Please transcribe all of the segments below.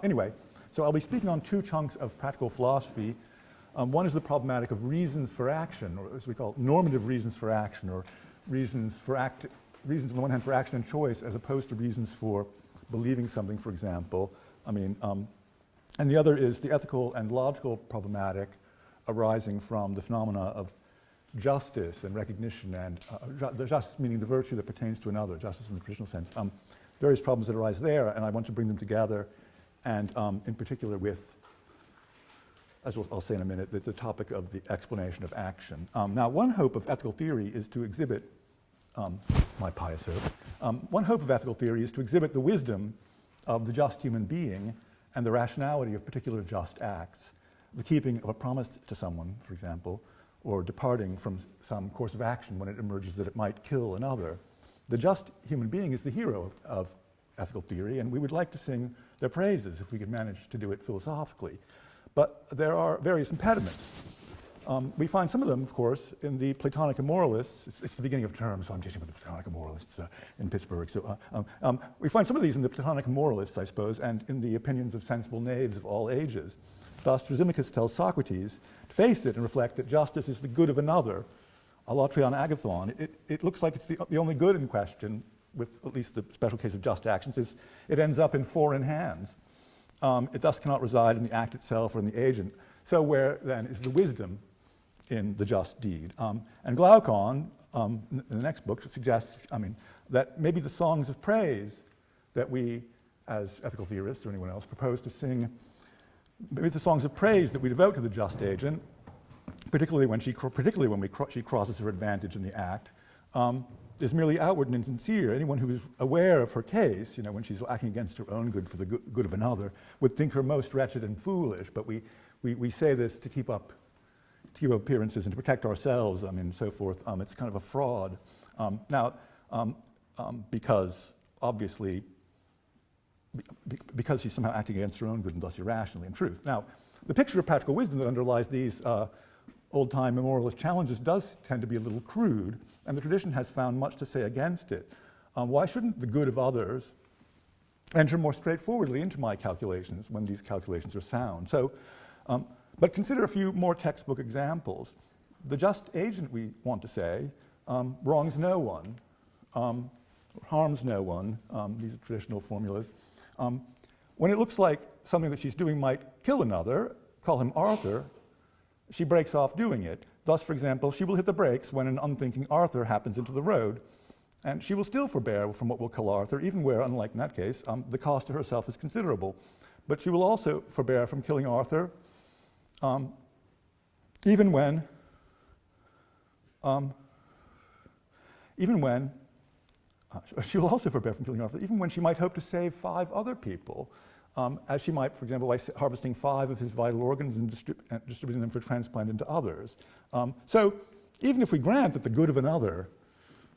Anyway, so I'll be speaking on two chunks of practical philosophy. One is the problematic of reasons for action, or as we call it, normative reasons for action, or reasons on the one hand for action and choice, as opposed to reasons for believing something, for example. And the other is the ethical and logical problematic arising from the phenomena of justice and recognition, and the justice meaning the virtue that pertains to another, justice in the traditional sense. Various problems that arise there, and I want to bring them together, and in particular with, as I'll say in a minute, the topic of the explanation of action. Now, one hope of ethical theory is to exhibit, my pious hope, one hope of ethical theory is to exhibit the wisdom of the just human being and the rationality of particular just acts, the keeping of a promise to someone, for example, or departing from some course of action when it emerges that it might kill another. The just human being is the hero of ethical theory, and we would like to sing their praises if we could manage to do it philosophically. But there are various impediments. We find some of them, of course, in the Platonic immoralists. It's the beginning of term, so I'm teaching with the Platonic immoralists in Pittsburgh. So we find some of these in the Platonic immoralists, I suppose, and in the opinions of sensible knaves of all ages. Thus, Thrasymachus tells Socrates to face it and reflect that justice is the good of another, alatrion agathon. It looks like it's the only good in question, with at least the special case of just actions, is it ends up in foreign hands. It thus cannot reside in the act itself or in the agent. So where then is the wisdom in the just deed? And Glaucon, in the next book, suggests, that maybe the songs of praise that we, as ethical theorists or anyone else, propose to sing, maybe the songs of praise that we devote to the just agent, particularly when she crosses her advantage in the act, is merely outward and insincere. Anyone who is aware of her case, when she's acting against her own good for the good of another, would think her most wretched and foolish. But we say this to keep up appearances and to protect ourselves, and so forth. It's kind of a fraud. Because obviously, because she's somehow acting against her own good and thus irrationally in truth. Now, the picture of practical wisdom that underlies these old-time memorialist challenges does tend to be a little crude, and the tradition has found much to say against it. Why shouldn't the good of others enter more straightforwardly into my calculations when these calculations are sound? So, but consider a few more textbook examples. The just agent, we want to say, wrongs no one, harms no one. These are traditional formulas. When it looks like something that she's doing might kill another, call him Arthur, she breaks off doing it. Thus, for example, she will hit the brakes when an unthinking Arthur happens into the road, and she will still forbear from what will kill Arthur, even where, unlike in that case, the cost to herself is considerable. But she will also forbear from killing Arthur, even when she will also forbear from killing Arthur, even when she might hope to save 5 other people, as she might, for example, by harvesting 5 of his vital organs and distributing them for transplant into others. So even if we grant that the good of another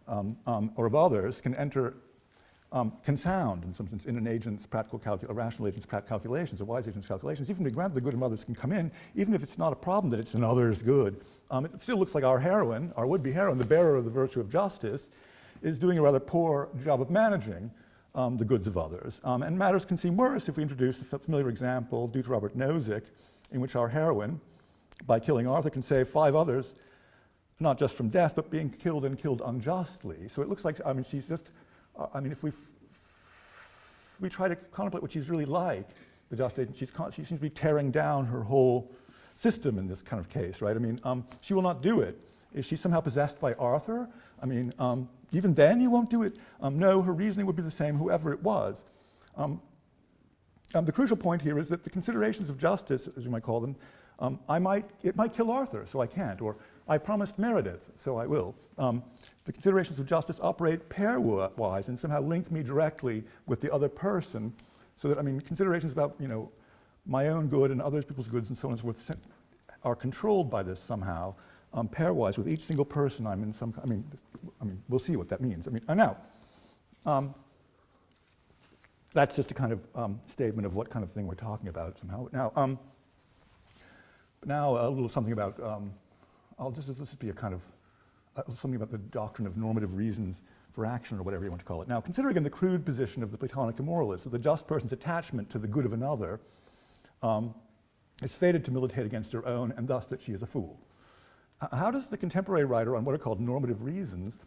or of others can sound, in some sense, in an agent's a rational agent's practical calculations, a wise agent's calculations, even if we grant the good of others can come in, even if it's not a problem that it's another's good, it still looks like our heroine, our would-be heroine, the bearer of the virtue of justice, is doing a rather poor job of managing the goods of others. And matters can seem worse if we introduce the familiar example due to Robert Nozick, in which our heroine, by killing Arthur, can save 5 others, not just from death, but being killed and killed unjustly. So it looks like, she's just, if we try to contemplate what she's really like, the just agent, she seems to be tearing down her whole system in this kind of case, right? She will not do it. Is she somehow possessed by Arthur? Even then you won't do it? No, her reasoning would be the same, whoever it was. The crucial point here is that the considerations of justice, as you might call them, it might kill Arthur, so I can't, or I promised Meredith, so I will. The considerations of justice operate pairwise and somehow link me directly with the other person, so that, considerations about, my own good and other people's goods and so on and so forth are controlled by this somehow. Pairwise with each single person I'm in some, we'll see what that means. Now, that's just a kind of statement of what kind of thing we're talking about somehow. Now a little something about, this will be a kind of, something about the doctrine of normative reasons for action, or whatever you want to call it. Now, consider again the crude position of the Platonic immoralist, that the just person's attachment to the good of another is fated to militate against her own, and thus that she is a fool. How does the contemporary writer on what are called normative reasons,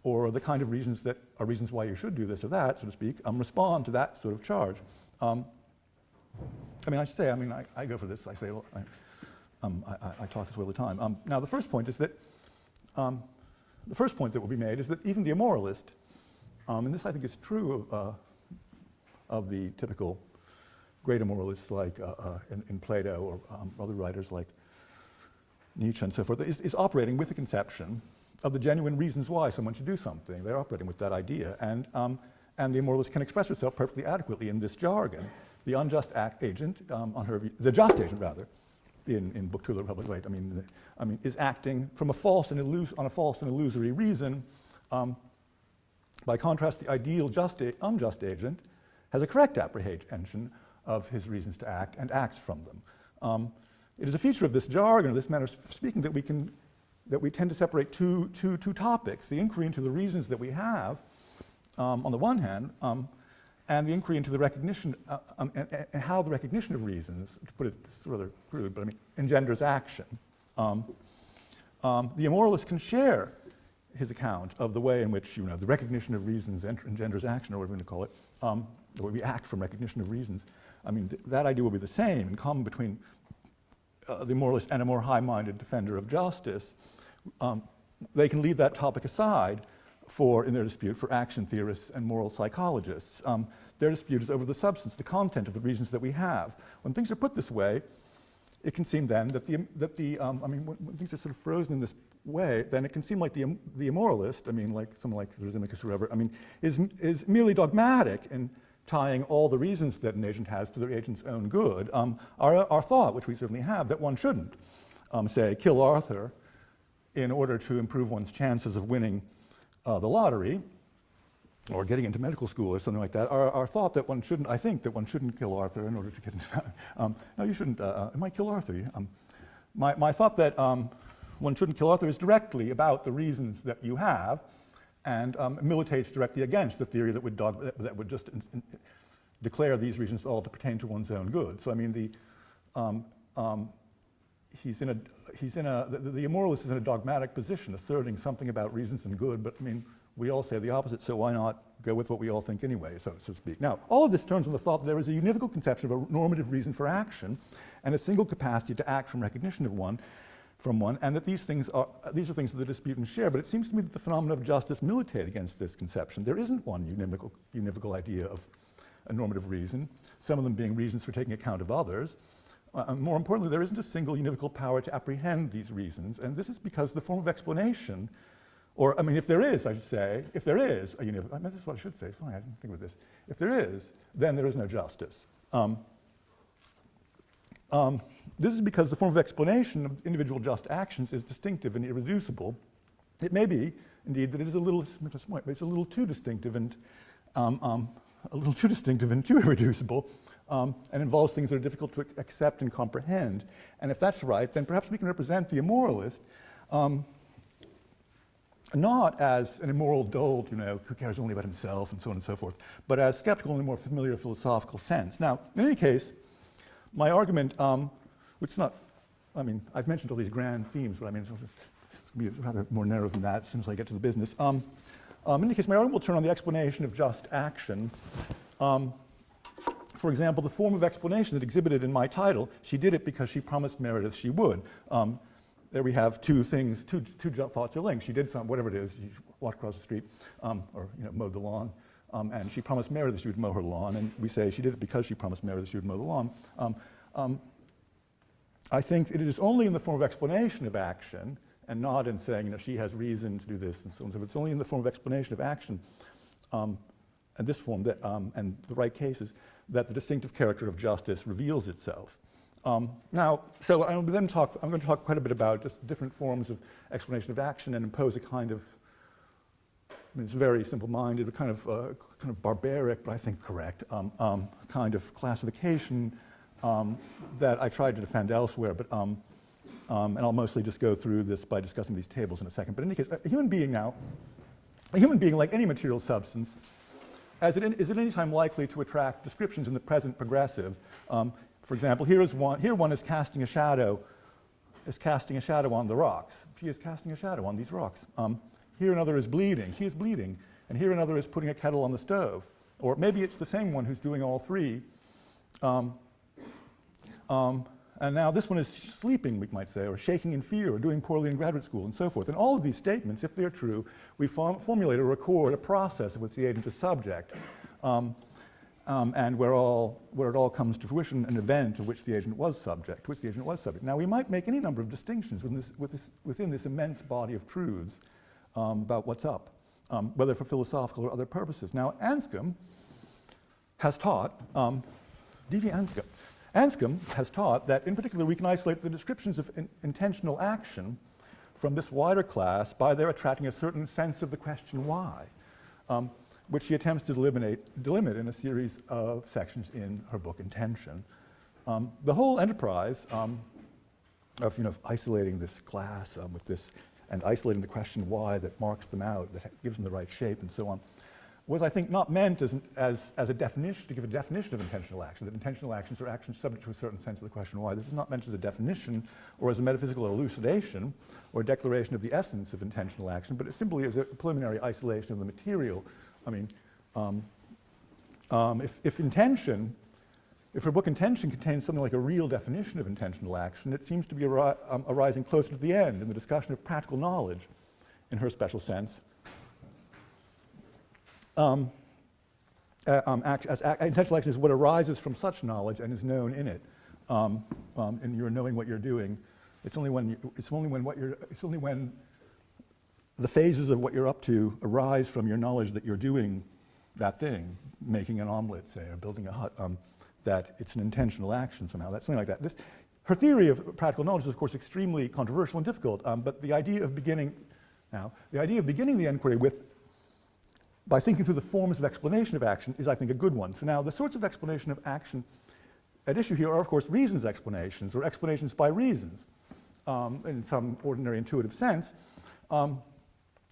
or the kind of reasons that are reasons why you should do this or that, so to speak, respond to that sort of charge? I mean, I should say, I go for this. I say, well, I talk this way all the time. Now, the first point is that the first point that will be made is that even the immoralist, and this I think is true of the typical great immoralists like in Plato or other writers like Nietzsche and so forth, is operating with the conception of the genuine reasons why someone should do something. They're operating with that idea, and the immoralist can express herself perfectly adequately in this jargon. The unjust agent, the just agent rather, in Book 2 of the Republic, right? I mean, is acting from on a false and illusory reason. By contrast, the ideal unjust agent has a correct apprehension of his reasons to act and acts from them. It is a feature of this jargon, of this manner of speaking, that we tend to separate two topics: the inquiry into the reasons that we have, on the one hand, and the inquiry into the recognition and how the recognition of reasons, to put it rather crude, but engenders action. The immoralist can share his account of the way in which the recognition of reasons engenders action, or whatever we call it, the way we act from recognition of reasons. That idea will be the same in common between the immoralist and a more high-minded defender of justice. They can leave that topic aside in their dispute for action theorists and moral psychologists. Their dispute is over the substance, the content of the reasons that we have. When things are put this way, it can seem then that when things are sort of frozen in this way, then it can seem like the immoralist, like someone like Lysimachus or whoever, is merely dogmatic in tying all the reasons that an agent has to their agent's own good. Our thought, which we certainly have, that one shouldn't, say, kill Arthur in order to improve one's chances of winning the lottery, or getting into medical school or something like that, our thought that one shouldn't, I think that one shouldn't kill Arthur in order to get into, no, you shouldn't, it might kill Arthur. My thought that one shouldn't kill Arthur is directly about the reasons that you have, and militates directly against the theory that would just declare these reasons all to pertain to one's own good. So the immoralist is in a dogmatic position, asserting something about reasons and good, but we all say the opposite, so why not go with what we all think anyway, so to speak. Now, all of this turns on the thought that there is a univocal conception of a normative reason for action, and a single capacity to act from recognition of one, and that these are things that the disputants share. But it seems to me that the phenomena of justice militate against this conception. There isn't one univocal idea of a normative reason, some of them being reasons for taking account of others. More importantly, there isn't a single univocal power to apprehend these reasons, and this is because the form of explanation, or if there is, I should say, if there is a univocal, this is what I should say, it's funny, I didn't think of this. If there is, then there is no justice. This is because the form of explanation of individual just actions is distinctive and irreducible. It may be, indeed, that it is a little too distinctive and too irreducible, and involves things that are difficult to accept and comprehend. And if that's right, then perhaps we can represent the immoralist not as an immoral dolt, who cares only about himself and so on and so forth, but as skeptical in a more familiar philosophical sense. Now, in any case, my argument, which is not, I've mentioned all these grand themes, but it's going to be rather more narrow than that as soon as I get to the business. In any case, my argument will turn on the explanation of just action. For example, the form of explanation that exhibited in my title, she did it because she promised Meredith she would. There we have two things, two thoughts are linked. She did whatever it is, she walked across the street, or mowed the lawn, and she promised Meredith she would mow her lawn, and we say she did it because she promised Meredith she would mow the lawn. I think it is only in the form of explanation of action, and not in saying she has reason to do this and so on. So it's only in the form of explanation of action, and this form that, and the right cases, that the distinctive character of justice reveals itself. Now, so I'm going to talk quite a bit about just different forms of explanation of action and impose a kind of, it's very simple-minded, a kind of barbaric, but I think correct, kind of classification that I tried to defend elsewhere, but and I'll mostly just go through this by discussing these tables in a second. But in any case, a human being now A human being, like any material substance, is at any time likely to attract descriptions in the present progressive. For example, here one is casting a shadow, on the rocks. She is casting a shadow on these rocks. Here another is bleeding. She is bleeding. And here another is putting a kettle on the stove. Or maybe it's the same one who's doing all three. And now this one is sleeping, we might say, or shaking in fear, or doing poorly in graduate school, and so forth. And all of these statements, if they're true, we formulate or record a process of which the agent is subject, and where it all comes to fruition, an event of which the agent was subject, Now, we might make any number of distinctions within this immense body of truths about what's up, whether for philosophical or other purposes. Now, Anscombe has taught, D.V. Anscombe has taught that, in particular, we can isolate the descriptions of intentional action from this wider class by their attracting a certain sense of the question why, which she attempts to delimit in a series of sections in her book Intention. The whole enterprise of isolating this class with this, and isolating the question why that marks them out, that gives them the right shape, and so on, was, I think, not meant as a definition, to give a definition of intentional action, that intentional actions are actions subject to a certain sense of the question why. This is not meant as a definition or as a metaphysical elucidation or a declaration of the essence of intentional action, but it simply is a preliminary isolation of the material. I mean, if her book Intention contains something like a real definition of intentional action, it seems to be arising closer to the end in the discussion of practical knowledge in her special sense. Intentional action is what arises from such knowledge and is known in it, and you're knowing what you're doing. It's only when the phases of what you're up to arise from your knowledge that you're doing that thing, making an omelet, say, or building a hut, that it's an intentional action somehow. That's something like that. Her theory of practical knowledge is, of course, extremely controversial and difficult. But the idea of beginning the inquiry by thinking through the forms of explanation of action is, I think, a good one. So now, the sorts of explanation of action at issue here are, of course, reasons explanations, or explanations by reasons, in some ordinary intuitive sense.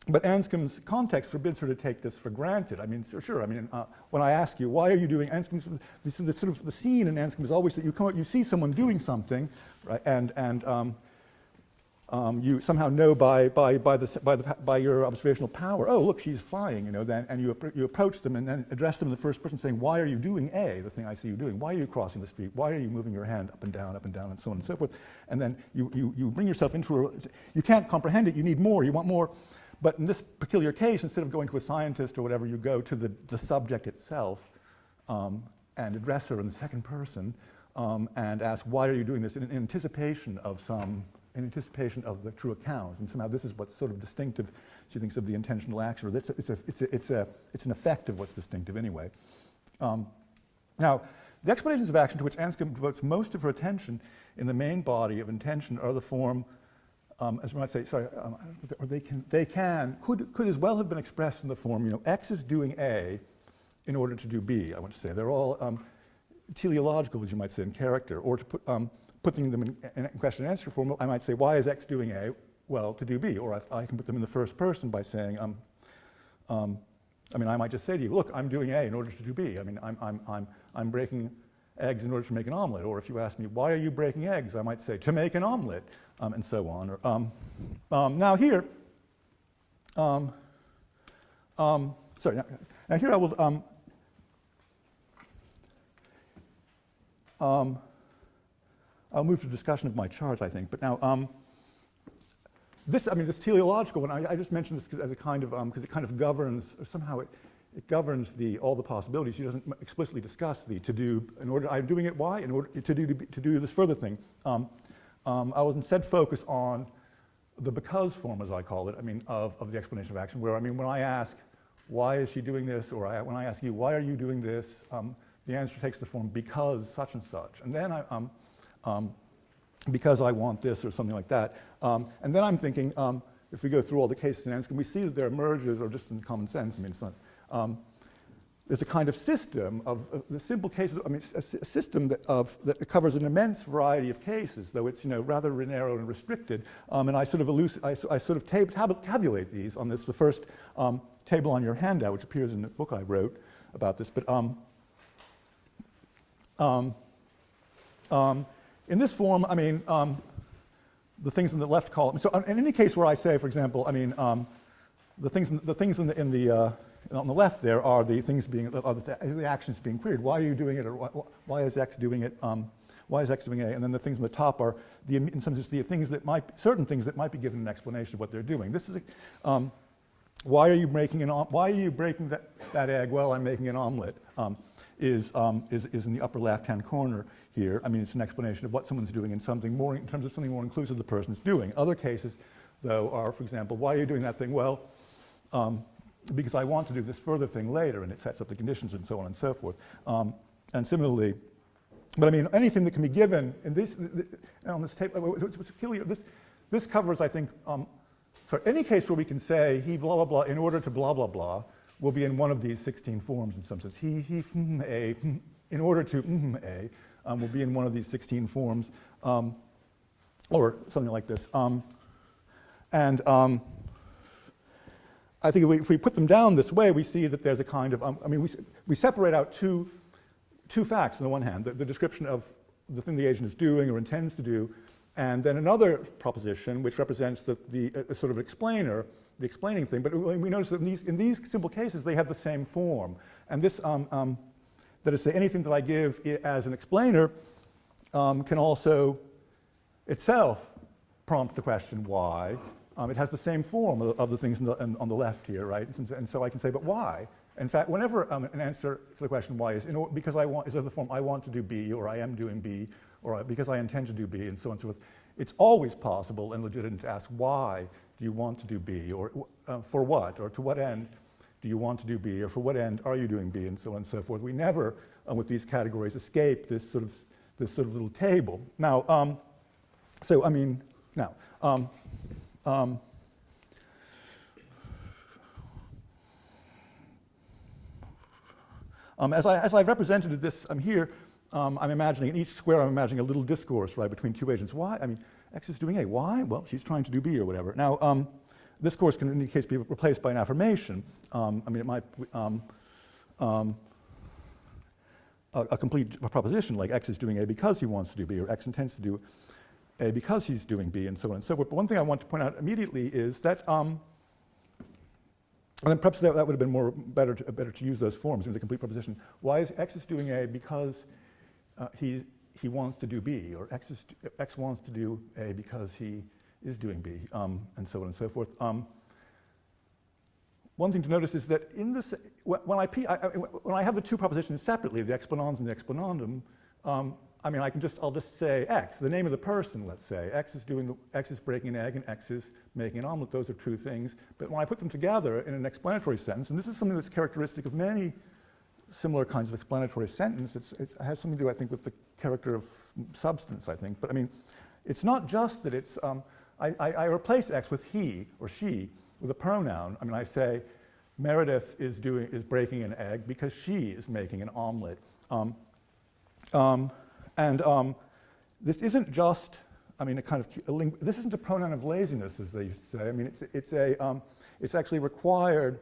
But Anscombe's context forbids her to take this for granted. I mean, sure. I mean, when I ask you, why are you doing Anscombe's, this is the sort of the scene in Anscombe is always that you see someone doing something, right, and you somehow know by your observational power, oh, look, she's flying, and you approach them and then address them in the first person, saying, why are you doing A, the thing I see you doing? Why are you crossing the street? Why are you moving your hand up and down, and so on and so forth? And then you bring yourself into you can't comprehend it, you need more, you want more. But in this peculiar case, instead of going to a scientist or whatever, you go to the subject itself and address her in the second person and ask, why are you doing this, in anticipation of the true account. And somehow this is what's sort of distinctive, she thinks, of the intentional action, or it's an effect of what's distinctive anyway. Now, the explanations of action to which Anscombe devotes most of her attention in the main body of Intention are the form, as we might say, or they could as well have been expressed in the form, X is doing A in order to do B, I want to say. They're all teleological, as you might say, in character, or to putting them in question and answer form, I might say, why is X doing A? Well, to do B. Or I can put them in the first person by saying, I might just say to you, look, I'm doing A in order to do B. I mean, I'm breaking eggs in order to make an omelet. Or if you ask me, why are you breaking eggs? I might say, to make an omelet, and so on. Or, now here, now here I will, I'll move to discussion of my chart, I think. But now, this teleological one, I just mentioned this as a kind of, because it kind of governs, or somehow it governs all the possibilities. She doesn't explicitly discuss the to do, in order, I'm doing it, why? In order to do this further thing. I will instead focus on the because form, as I call it, of the explanation of action, where, when I ask, why is she doing this? Or when I ask you, why are you doing this? The answer takes the form because such and such. And then because I want this, or something like that. And then I'm thinking, if we go through all the cases in Anscombe, we see that there are mergers, or just in common sense. It's not. there's a kind of system of the simple cases. I mean, a system that covers an immense variety of cases, though it's rather narrow and restricted. And I sort of tabulate these on this. The first table on your handout, which appears in the book I wrote about this. But in this form, I mean, the things in the left column. So in any case where I say, for example, I mean, the things on the left there are the things the actions being queried. Why are you doing it, or why is X doing it? Why is X doing A? And then the things on the top are in some sense the things that certain things that might be given an explanation of what they're doing. This is why are you breaking that egg? Well, I'm making an omelet. Is in the upper left-hand corner here. I mean, it's an explanation of what someone's doing in something more in terms of something more inclusive the person's doing. Other cases, though, are, for example, why are you doing that thing? Well, because I want to do this further thing later, and it sets up the conditions and so on and so forth. And similarly, but I mean, anything that can be given in this, on this tape, what's peculiar, this covers, I think, for any case where we can say he blah, blah, blah, in order to blah, blah, blah, will be in one of these 16 forms in some sense. He, a, in order to a, will be in one of these 16 forms, or something like this. I think if we put them down this way, we see that there's a kind of, I mean, we separate out two facts on the one hand, the description of the thing the agent is doing or intends to do, and then another proposition which represents the sort of explainer, the explaining thing. But we notice that in these simple cases, they have the same form. And this, that is to say, anything that I give as an explainer can also itself prompt the question why. It has the same form of the things on the left here, right? And so I can say, but why? In fact, whenever an answer to the question why is because I want, is of the form I want to do B, or I am doing B, or because I intend to do B, and so on and so forth, it's always possible and legitimate to ask why do you want to do B, or for what, or to what end do you want to do B, or for what end are you doing B, and so on and so forth. We never, with these categories, escape this sort of little table. Now, so I mean, now. As I've represented this here, I'm imagining in each square, I'm imagining a little discourse, right, between two agents. Why? I mean, X is doing A. Why? Well, she's trying to do B or whatever. Now, this course can in any case be replaced by an affirmation. I mean, it might a complete proposition like X is doing A because he wants to do B, or X intends to do A because he's doing B, and so on and so forth. But one thing I want to point out immediately is that, and then perhaps that would have been better to use those forms in the complete proposition. Why is X is doing A because he wants to do B, or X wants to do A because he is doing B, and so on and so forth. One thing to notice is that in this, when I have the two propositions separately, the explanans and the explanandum, I mean, I'll just say X, the name of the person, let's say. X is breaking an egg and X is making an omelet. Those are true things. But when I put them together in an explanatory sentence, and this is something that's characteristic of many similar kinds of explanatory sentence, it has something to do, I think, with the character of substance, I think. But I mean, it's not just that it's, I replace X with he or she with a pronoun. I mean, I say Meredith is breaking an egg because she is making an omelet. This isn't just, I mean, this isn't a pronoun of laziness, as they used to say. I mean, it's actually required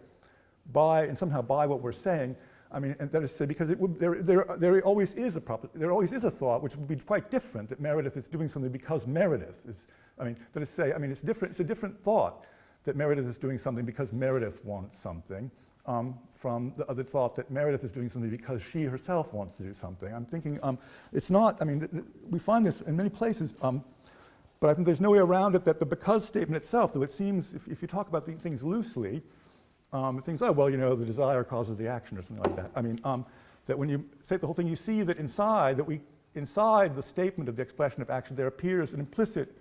by, and somehow by what we're saying. I mean, and that is to say, because there always is a thought which would be quite different, that Meredith is doing something because Meredith is. I mean, that is to say, I mean, it's different. It's a different thought that Meredith is doing something because Meredith wants something. From the other thought that Meredith is doing something because she herself wants to do something. I'm thinking it's not, I mean, we find this in many places, but I think there's no way around it that the because statement itself, though it seems, if you talk about these things loosely, things, oh, well, the desire causes the action or something like that. I mean, that when you say the whole thing, you see that inside the statement of the expression of action, there appears an implicit,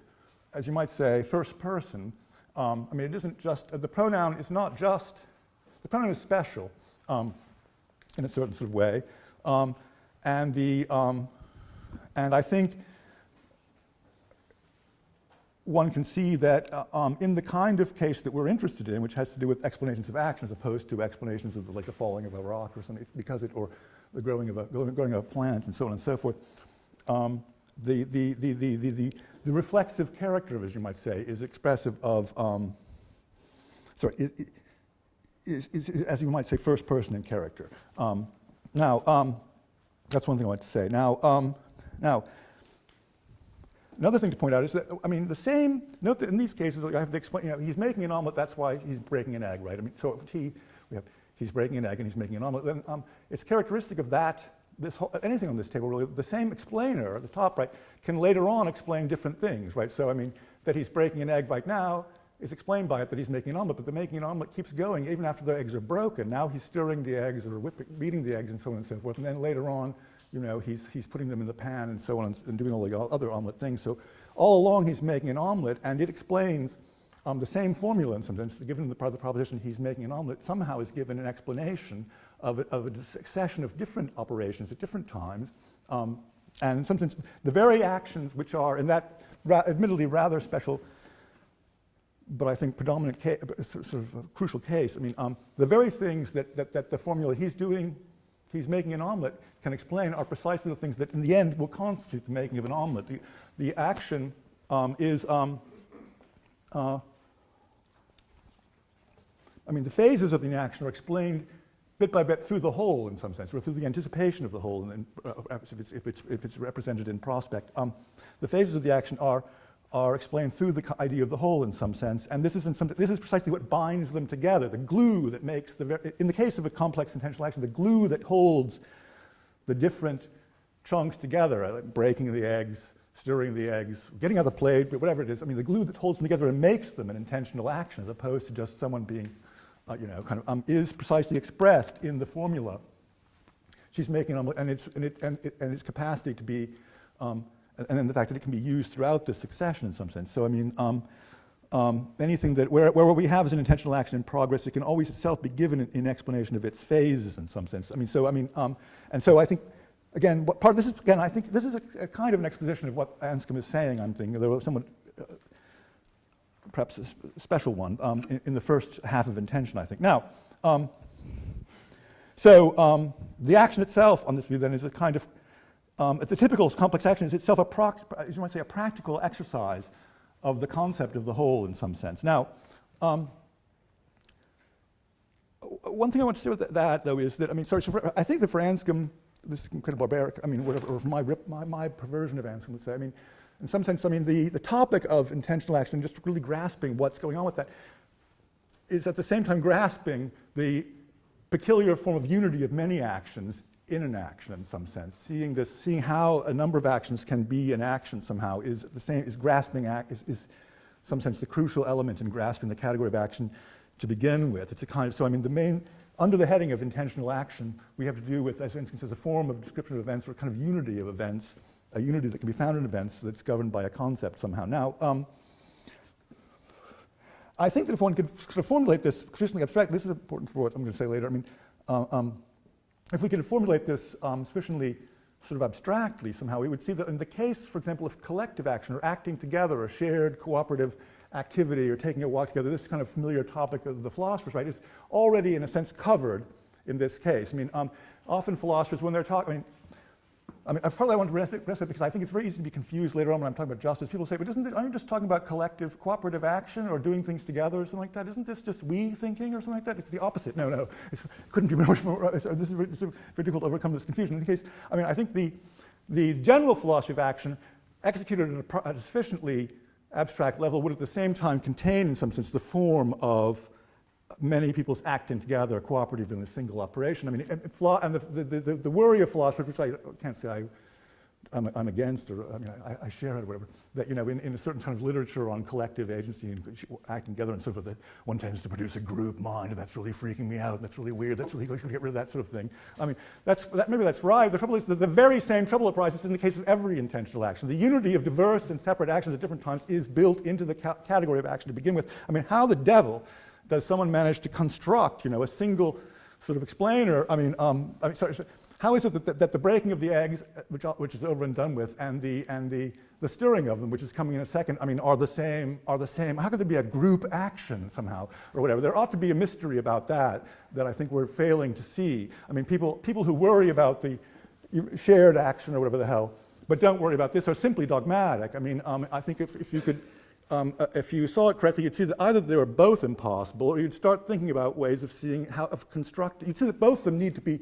as you might say, first person. I mean, it isn't just, the pronoun is not just, the pronoun is special in a certain sort of way, and I think one can see that in the kind of case that we're interested in, which has to do with explanations of action as opposed to explanations of like the falling of a rock or something, or the growing of a plant and so on and so forth, the reflexive character, as you might say, is expressive of, is, as you might say, first person in character. Now, that's one thing I want to say. Now, another thing to point out is that, I mean, note that in these cases, like I have to explain, he's making an omelet, that's why he's breaking an egg, right? I mean, so he's breaking an egg and he's making an omelet. Then it's characteristic of that, anything on this table really, the same explainer at the top right can later on explain different things, right? So, I mean, that he's breaking an egg right now is explained by it that he's making an omelet, but the making an omelet keeps going even after the eggs are broken. Now he's stirring the eggs or beating the eggs and so on and so forth, and then later on, he's putting them in the pan and so on and doing all the other omelet things. So all along he's making an omelet, and it explains the same formula in some sense. Given the proposition he's making an omelet, somehow is given an explanation of a succession of different operations at different times. And in some sense, the very actions which are in that admittedly rather special, but I think predominant sort of a crucial case, I mean, the very things that the formula he's making an omelet can explain are precisely the things that in the end will constitute the making of an omelet. The action is, I mean, the phases of the action are explained bit by bit through the whole in some sense, or through the anticipation of the whole, and if it's represented in prospect. The phases of the action are explained through the idea of the whole in some sense, and this is precisely what binds them together, the glue that makes in the case of a complex intentional action, the glue that holds the different chunks together, like breaking the eggs, stirring the eggs, getting out the plate, whatever it is. I mean, the glue that holds them together and makes them an intentional action, as opposed to just someone being, is precisely expressed in the formula. She's making an omelet, and its capacity to be. And then the fact that it can be used throughout the succession in some sense. So I mean, anything that where we have as an intentional action in progress, it can always itself be given in explanation of its phases in some sense. I mean, and so I think again, I think this is a kind of an exposition of what Anscombe is saying. I'm thinking there was somewhat perhaps a special one in the first half of intention. I think now. The action itself on this view then is a kind of it's a typical complex action is itself as you might say, a practical exercise of the concept of the whole in some sense. Now, one thing I want to say with that, though, is that, I mean, I think that for Anscombe, this is kind of barbaric, I mean, whatever, or for my perversion of Anscombe would say, I mean, in some sense, I mean, the topic of intentional action, just really grasping what's going on with that, is at the same time grasping the peculiar form of unity of many actions in an action in some sense. Seeing how a number of actions can be an action somehow is grasping is some sense the crucial element in grasping the category of action to begin with. It's a kind of, so I mean under the heading of intentional action, we have to do with, as instance, as a form of description of events or a kind of unity of events, a unity that can be found in events that's governed by a concept somehow. Now, I think that if one could sort of formulate this sufficiently abstract, this is important for what I'm going to say later. I mean, if we could formulate this sufficiently sort of abstractly somehow, we would see that in the case, for example, of collective action or acting together, or shared cooperative activity or taking a walk together, this kind of familiar topic of the philosophers, right, is already in a sense covered in this case. I mean, often philosophers, when they're talking, partly I want to rest it because I think it's very easy to be confused later on when I'm talking about justice. People say, but aren't you just talking about collective cooperative action or doing things together or something like that? Isn't this just we thinking or something like that? It's the opposite. No, it couldn't be much more. This is very difficult to overcome this confusion. In any case, I mean, I think the general philosophy of action executed at a sufficiently abstract level would at the same time contain in some sense the form of many people's acting together, cooperative in a single operation. I mean, and the worry of philosophers, which I can't say I'm against, or I mean, I share it or whatever, that, you know, in a certain kind of literature on collective agency and acting together and so forth, that one tends to produce a group mind, and that's really freaking me out, that's really weird, that's really, we should get rid of that sort of thing. I mean, maybe that's right. The trouble is that the very same trouble arises in the case of every intentional action. The unity of diverse and separate actions at different times is built into the category of action to begin with. I mean, how the devil does someone manage to construct, you know, a single sort of explainer? How how is it that the breaking of the eggs, which is over and done with, and the stirring of them, which is coming in a second, I mean, are the same? How could there be a group action somehow, or whatever? There ought to be a mystery about that I think we're failing to see. I mean, people who worry about the shared action or whatever the hell, but don't worry about this, are simply dogmatic. I mean, I think if you could, if you saw it correctly, you'd see that either they were both impossible, or you'd start thinking about ways of seeing you'd see that both of them need to be.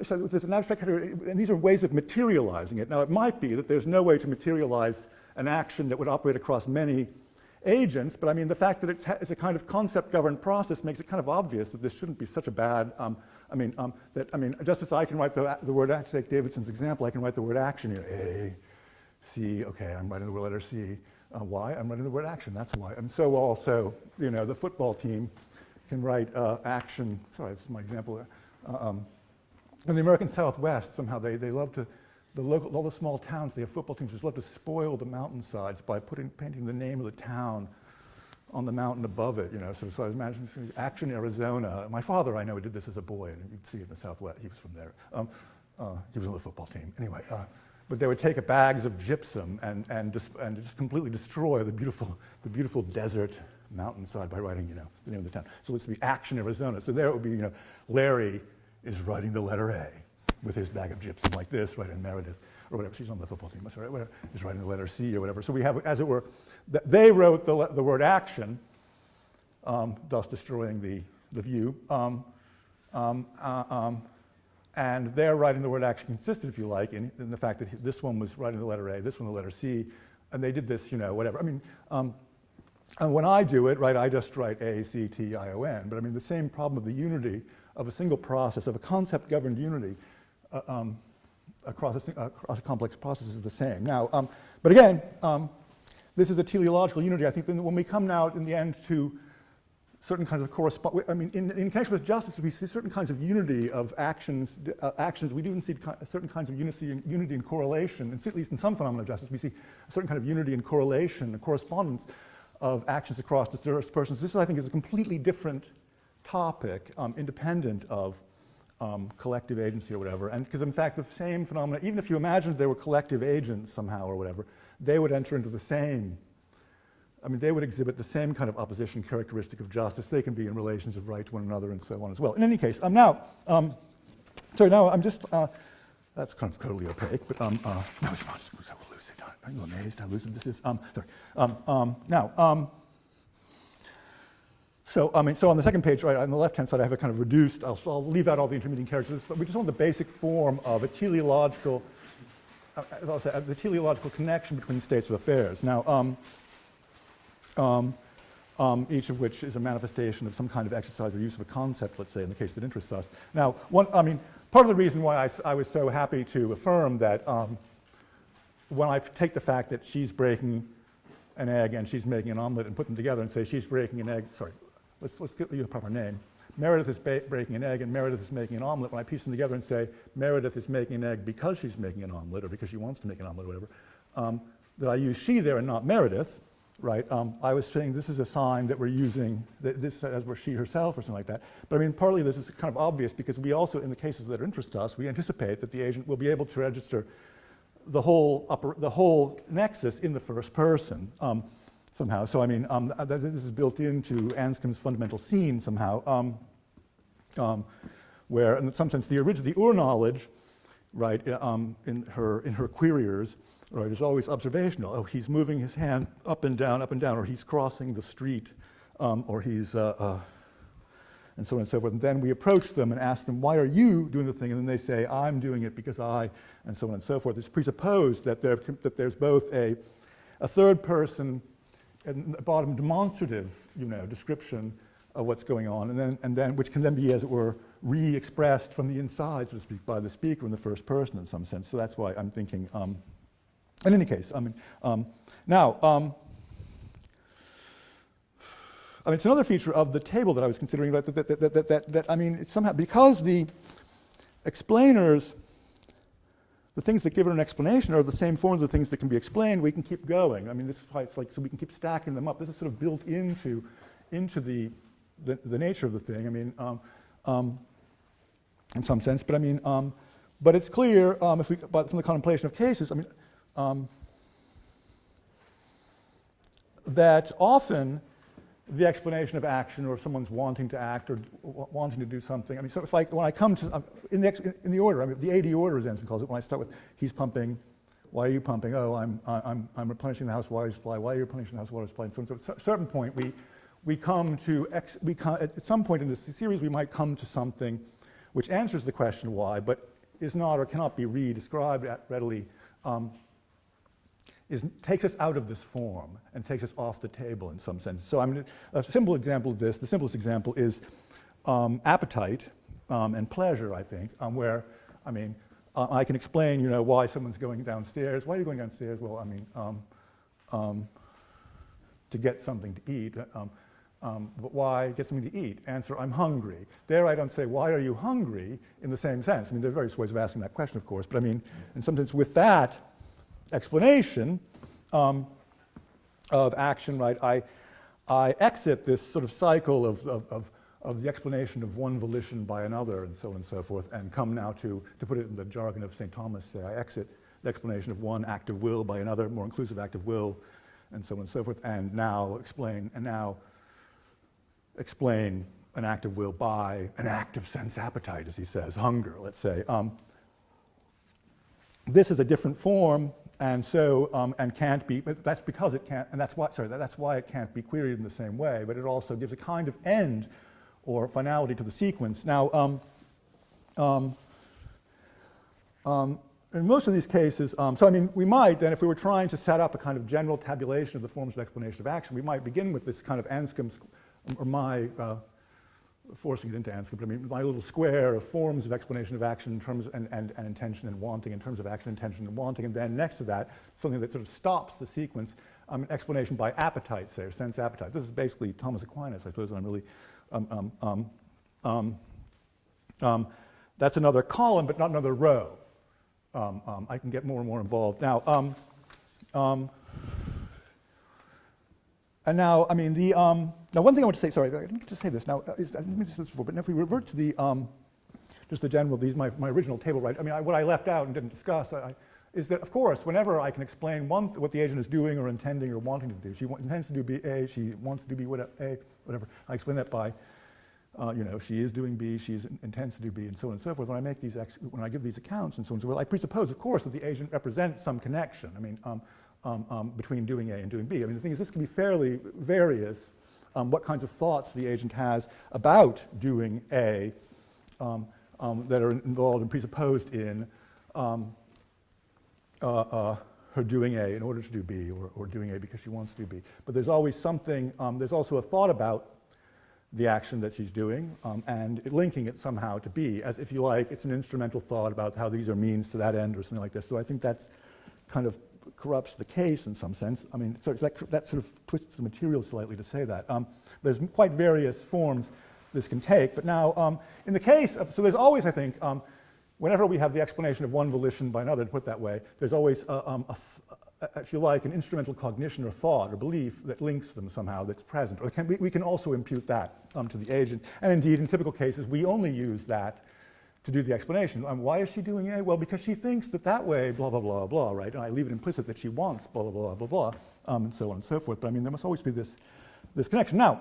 So there's an abstract category, and these are ways of materializing it. Now, it might be that there's no way to materialize an action that would operate across many agents, but I mean, the fact that it's a kind of concept-governed process makes it kind of obvious that this shouldn't be such a bad, just as I can write the word, to take Davidson's example, I can write the word action here, A, C, okay, I'm writing the letter C. Y, I'm writing the word action, that's why. And so also, the football team can write action, sorry, this is my example. In the American Southwest, somehow they love to, all the small towns, they have football teams, just love to spoil the mountainsides by painting the name of the town on the mountain above it, So I was imagining Action, Arizona. My father, I know, did this as a boy, and you'd see it in the Southwest. He was from there. He was on the football team. Anyway, but they would take bags of gypsum and just completely destroy the beautiful desert mountainside by writing, the name of the town. So it's the Action, Arizona. So there it would be, Larry is writing the letter A with his bag of gypsum like this, right, and Meredith, or whatever, she's on the football team, sorry, whatever, is writing the letter C or whatever. So we have, as it were, they wrote the word action, thus destroying the view, and they're writing the word action consistent, if you like, in the fact that this one was writing the letter A, this one the letter C, and they did this, whatever. I mean, and when I do it, right, I just write A, C, T, I, O, N, but I mean, the same problem of the unity of a single process, of a concept-governed unity across a complex process is the same. Now, but again, this is a teleological unity. I think that when we come now in the end to certain kinds of in connection with justice, we see certain kinds of unity of actions. We do even see certain kinds of unity and correlation, and at least in some phenomena of justice, we see a certain kind of unity and correlation, and correspondence of actions across dispersed persons. This, I think, is a completely different topic, independent of collective agency or whatever, and because in fact the same phenomena, even if you imagined they were collective agents somehow or whatever, they would enter into the same, they would exhibit the same kind of opposition characteristic of justice. They can be in relations of right to one another and so on as well. In any case, now I'm just, that's kind of totally opaque, but no, it's not, it's so lucid. Are you amazed how lucid this is? So on the second page, right, on the left-hand side, I have a kind of reduced, I'll leave out all the intermediate characters, but we just want the basic form of a teleological, the teleological connection between states of affairs. Now, each of which is a manifestation of some kind of exercise or use of a concept, let's say, in the case that interests us. Now, part of the reason why I was so happy to affirm that when I take the fact that she's breaking an egg and she's making an omelet and put them together and say she's breaking an egg, sorry, let's give you a proper name. Meredith is breaking an egg and Meredith is making an omelet. When I piece them together and say Meredith is making an egg because she's making an omelet or because she wants to make an omelet or whatever, that I use she there and not Meredith, right? I was saying this is a sign that we're using, this as were she herself or something like that. But partly this is kind of obvious because we also, in the cases that interest us, we anticipate that the agent will be able to register the whole nexus in the first person somehow. So this is built into Anscombe's fundamental scene somehow, where in some sense the ur-knowledge, right, in her queriers, right, is always observational. Oh, he's moving his hand up and down, or he's crossing the street, or he's and so on and so forth. And then we approach them and ask them, why are you doing the thing? And then they say, I'm doing it because I, and so on and so forth. It's presupposed that there's both a third person and the bottom demonstrative, description of what's going on, and then which can then be, as it were, re-expressed from the inside, so to speak, by the speaker in the first person in some sense. So that's why I'm thinking, in any case, it's another feature of the table that I was considering, it's somehow, because the explainers, the things that give it an explanation are the same forms of the things that can be explained, we can keep going. This is why it's like, so we can keep stacking them up. This is sort of built into the nature of the thing, in some sense. But But it's clear, but from the contemplation of cases, that often the explanation of action, or if someone's wanting to act or wanting to do something. So if when I come to in the order, the AD order, as Anson calls it, when I start with he's pumping, why are you pumping? Oh, I'm replenishing the house water supply. Why are you replenishing the house water supply? And so at a certain point, we come to at some point in this series we might come to something which answers the question why, but is not or cannot be re-described readily. Takes us out of this form and takes us off the table in some sense. So a simple example of this, the simplest example is appetite and pleasure, I think, where, I can explain, why someone's going downstairs. Why are you going downstairs? Well, to get something to eat. But why get something to eat? Answer, I'm hungry. There I don't say, why are you hungry, in the same sense. There are various ways of asking that question, of course, but in some sense with that explanation of action, right, I exit this sort of cycle of the explanation of one volition by another and so on and so forth, and come now to put it in the jargon of St. Thomas, say I exit the explanation of one act of will by another, more inclusive act of will, and so on and so forth, and now explain an act of will by an act of sense appetite, as he says, hunger, let's say. This is a different form, and so and can't be. But that's because it can't, and that's why it can't be queried in the same way. But it also gives a kind of end or finality to the sequence. Now, in most of these cases, we might then, if we were trying to set up a kind of general tabulation of the forms of explanation of action, we might begin with this kind of Anscombe's, or my forcing it into Anscombe, but my little square of forms of explanation of action in terms and intention and wanting, in terms of action, intention, and wanting, and then next to that, something that sort of stops the sequence, an explanation by appetite, say, or sense appetite. This is basically Thomas Aquinas, I suppose, and I'm really, that's another column, but not another row. I can get more and more involved. Now, and now, now one thing I want to say, sorry, let me just say this now, I didn't mention this before, but if we revert to the, just the general, my original table, right, what I left out and didn't discuss is that, of course, whenever I can explain what the agent is doing or intending or wanting to do, she intends to do B, A, she wants to do B, whatever, I explain that by, she is doing B, she intends to do B, and so on and so forth. When I give these accounts and so on and so forth, I presuppose, of course, that the agent represents some connection. Between doing A and doing B. The thing is, this can be fairly various, what kinds of thoughts the agent has about doing A that are involved and presupposed in her doing A in order to do B, or doing A because she wants to do B. But there's always something, there's also a thought about the action that she's doing and linking it somehow to B, as if you like, it's an instrumental thought about how these are means to that end or something like this. So I think that's kind of corrupts the case in some sense. So that sort of twists the material slightly to say that. There's quite various forms this can take, but now in the case of, so there's always, I think, whenever we have the explanation of one volition by another, to put it that way, there's always, if you like, an instrumental cognition or thought or belief that links them somehow, that's present. Or we can also impute that to the agent. And indeed, in typical cases, we only use that to do the explanation. Why is she doing A? Well, because she thinks that way, blah, blah, blah, blah, right? And I leave it implicit that she wants blah, blah, blah, blah, blah, and so on and so forth. But there must always be this connection. Now,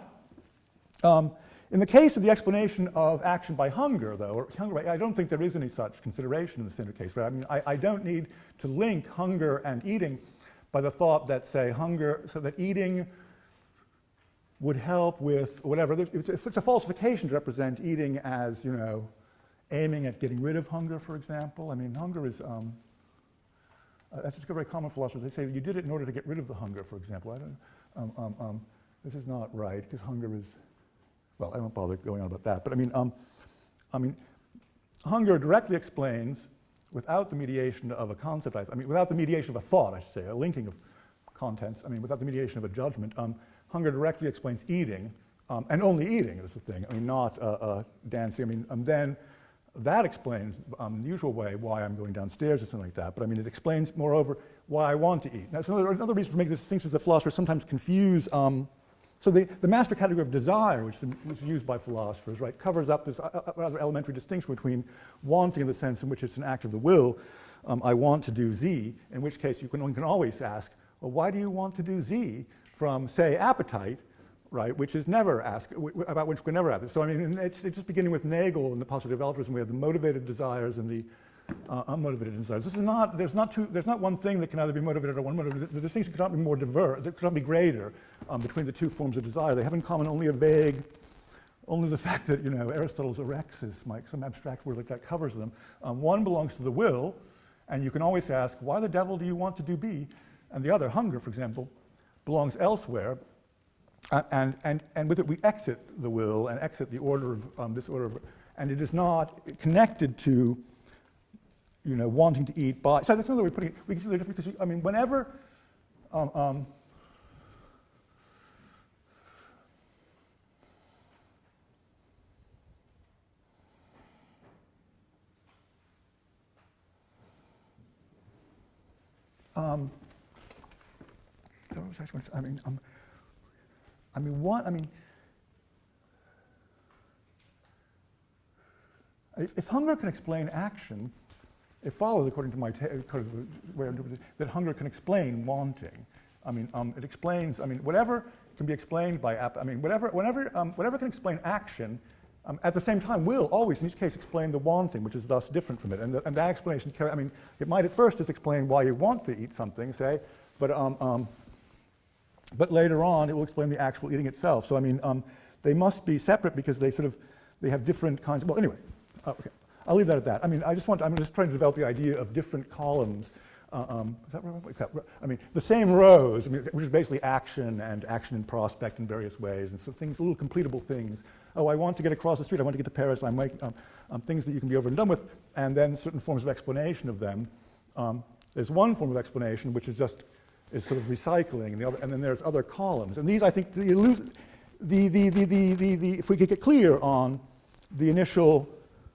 in the case of the explanation of action by hunger, though, or hunger, I don't think there is any such consideration in the Cinder case. Right? I don't need to link hunger and eating by the thought that, say, hunger, so that eating would help with whatever. If it's a falsification to represent eating as, aiming at getting rid of hunger, for example. Hunger is, that's just a very common philosophy. They say you did it in order to get rid of the hunger, for example. This is not right, because hunger is, well, I won't bother going on about that. But hunger directly explains, without the mediation of a concept, without the mediation of a thought, I should say, a linking of contents, without the mediation of a judgment, hunger directly explains eating, and only eating is the thing, not dancing. Then that explains, the usual way, why I'm going downstairs or something like that. But it explains, moreover, why I want to eat. Now, so another reason for making this distinction is that philosophers sometimes confuse So the master category of desire, which was used by philosophers, right, covers up this rather elementary distinction between wanting in the sense in which it's an act of the will, I want to do Z, in which case one can always ask, well, why do you want to do Z from, say, appetite, right, which is never asked, about which we never ask. So I mean, it's just beginning with Nagel and the positive relativism. We have the motivated desires and the unmotivated desires. This is not, there's not one thing that can either be motivated or unmotivated. The distinction cannot be more diverse, it cannot be greater between the two forms of desire. They have in common only only the fact that, Aristotle's orexis, some abstract word like that covers them. One belongs to the will, and you can always ask, why the devil do you want to do B? And the other, hunger, for example, belongs elsewhere. And with it we exit the will and exit the order of this order of, and it is not connected to, wanting to eat by. So that's another way of putting it. We can see the difference because whenever if hunger can explain action, it follows, according to the way I interpret it, that hunger can explain wanting. It explains. Whatever can be explained by whatever can explain action, at the same time will always, in each case, explain the wanting, which is thus different from it. And that explanation, it might at first just explain why you want to eat something, say, but later on it will explain the actual eating itself. So they must be separate because they have different kinds. Well, anyway, okay. I'll leave that at that. I'm just trying to develop the idea of different columns. Is that right? The same rows, which is basically action and action in prospect in various ways, and so things, little completable things. Oh, I want to get across the street. I want to get to Paris. I'm making things that you can be over and done with, and then certain forms of explanation of them. There's one form of explanation which is sort of recycling, and then there's other columns. And these, I think, if we could get clear on the initial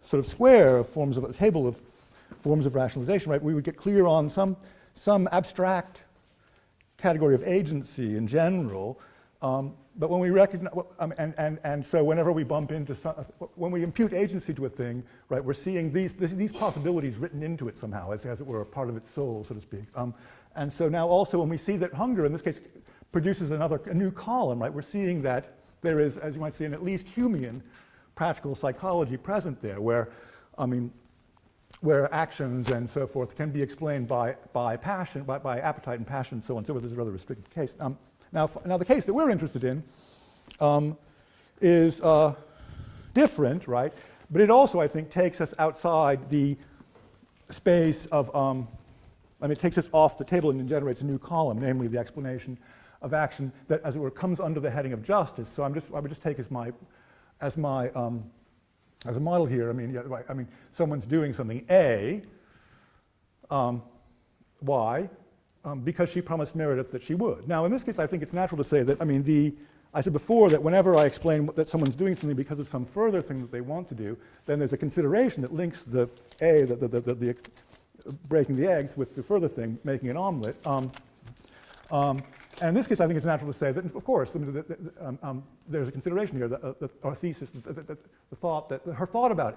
sort of square of forms of a table of forms of rationalization, right? We would get clear on some abstract category of agency in general, but when we recognize, and so whenever we bump into when we impute agency to a thing, right, we're seeing these possibilities written into it somehow, as it were, a part of its soul, so to speak. And so now also when we see that hunger, in this case, produces a new column, right, we're seeing that there is, as you might say, an at least Humean practical psychology present there, where actions and so forth can be explained by passion, by appetite and passion, and so on. So this is a rather restricted case. Now the case that we're interested in is different, right? But it also, I think, takes us outside the space of. It takes us off the table and generates a new column, namely the explanation of action that, as it were, comes under the heading of justice. So I would just take as a model here, someone's doing something A, why? Because she promised Meredith that she would. Now, in this case, I think it's natural to say that, I said before that whenever I explain that someone's doing something because of some further thing that they want to do, then there's a consideration that links the A, the breaking the eggs, with the further thing, making an omelet. And in this case, I think it's natural to say that, of course, there's a consideration here, our thesis, the thought about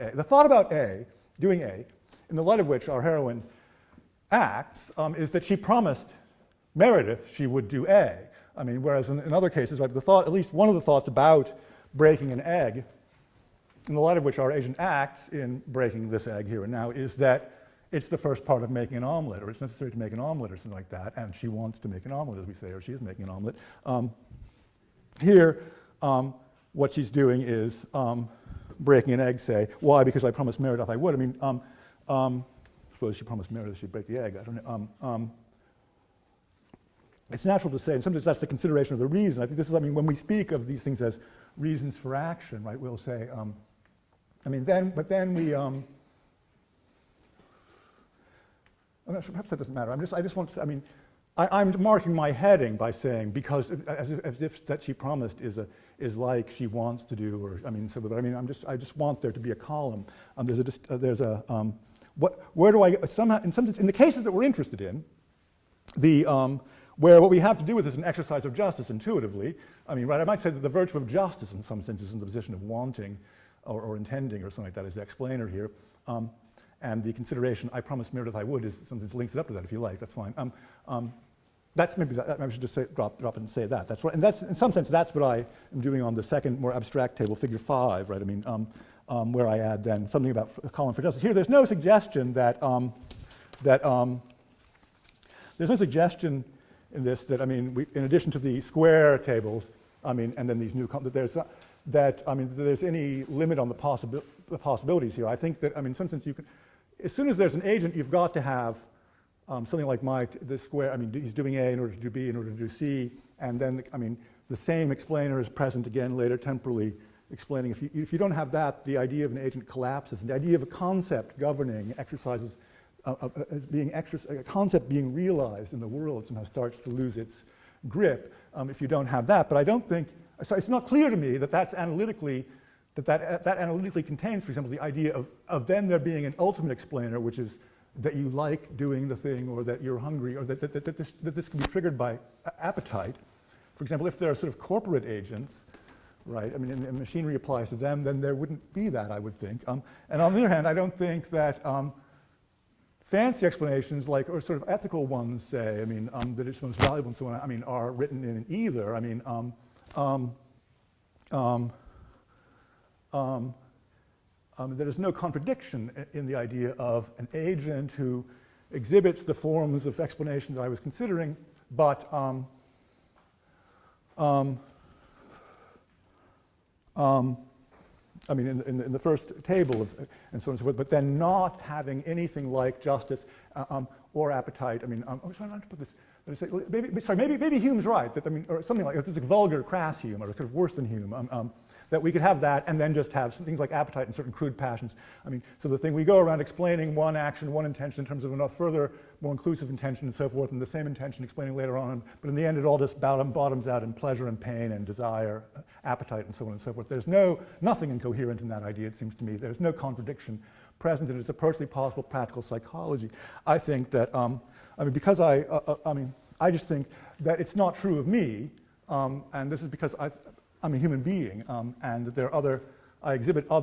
A, doing A, in the light of which our heroine acts, is that she promised Meredith she would do A. Whereas in other cases, right, at least one of the thoughts about breaking an egg, in the light of which our agent acts in breaking this egg here and now, is that it's the first part of making an omelet, or it's necessary to make an omelet, or something like that, and she wants to make an omelet, as we say, or she is making an omelet. Here, what she's doing is breaking an egg, say. Why? Because I promised Meredith I would. Suppose she promised Meredith she'd break the egg. I don't know. It's natural to say, and sometimes that's the consideration of the reason. I think this is, when we speak of these things as reasons for action, right, we'll say, then we, perhaps that doesn't matter. I just want to. I'm marking my heading by saying because as if that she promised is like she wants to do, or I just want there to be a column. Where do I somehow in the cases that we're interested in, where what we have to do with is an exercise of justice intuitively. I mean, right, I might say that the virtue of justice in some sense is in the position of wanting or intending or something like that as the explainer here. And the consideration, I promised Meredith I would, is something that links it up to that if you like, that's fine. That's maybe I should just say, drop it and say that. That's right, and that's in some sense that's what I am doing on the second more abstract table, figure 5, right? I mean, where I add then something about a column for justice. Here, there's no suggestion that there's no suggestion in this that I mean, in addition to the square tables, I mean, and then these new that there's any limit on the possibilities here. I think that I mean, in some sense, you can, as soon as there's an agent, you've got to have something like this square. I mean, he's doing A in order to do B in order to do C, and then I mean, the same explainer is present again later temporally, explaining. If you don't have that, the idea of an agent collapses, and the idea of a concept governing exercises as being a concept being realized in the world somehow starts to lose its grip if you don't have that. But I don't think so. It's not clear to me that that's analytically that analytically contains, for example, the idea of then there being an ultimate explainer, which is that you like doing the thing, or that you're hungry, or that this can be triggered by appetite. For example, if there are sort of corporate agents, right? I mean, and machinery applies to them, then there wouldn't be that, I would think. And on the other hand, I don't think that fancy explanations, like, or sort of ethical ones, say, I mean, that it's most valuable and so on, I mean, are written in either. I mean, there is no contradiction in the idea of an agent who exhibits the forms of explanation that I was considering, but I mean, in the first table and so on and so forth, but then not having anything like justice or appetite. I mean, I was trying to put this. Maybe Hume's right that I mean, or something like this is a vulgar, crass Hume, or kind of worse than Hume. That we could have that and then just have some things like appetite and certain crude passions. I mean, so the thing we go around explaining one action, one intention in terms of a further, more inclusive intention and so forth, and the same intention explaining later on, but in the end it all just bottoms out in pleasure and pain and desire, appetite and so on and so forth. There's nothing incoherent in that idea, it seems to me. There's no contradiction present in it. It's a perfectly possible practical psychology. I think that, I mean, because I just think that it's not true of me, and this is because I'm a human being, and that there are other, I exhibit a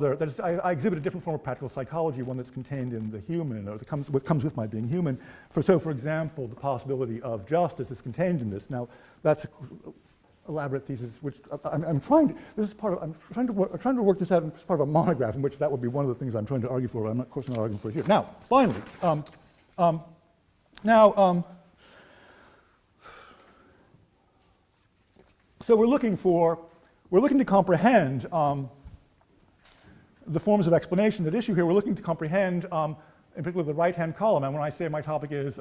different form of practical psychology, one that's contained in the human, or what comes with my being human. For example, the possibility of justice is contained in this. Now, that's an elaborate thesis, which I'm trying to work this out as part of a monograph, in which that would be one of the things I'm trying to argue for. I'm not, of course, not arguing for it here. Now, finally, so we're looking to comprehend the forms of explanation at issue here. We're looking to comprehend, in particular, the right-hand column. And when I say my topic is,